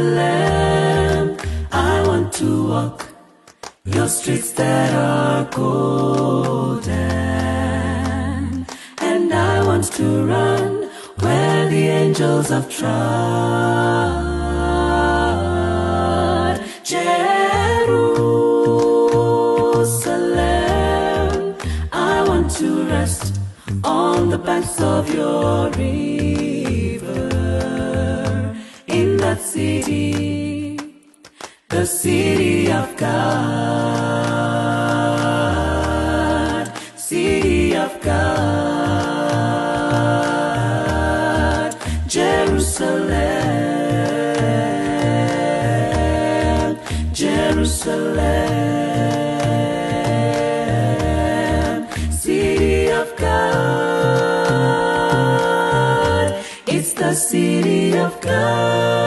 Jerusalem, I want to walk your streets that are golden, and I want to run where the angels have trod. Jerusalem, I want to rest on the banks of your river, in that city, the city of God, city of God, Jerusalem, Jerusalem, city of God, it's the city of God.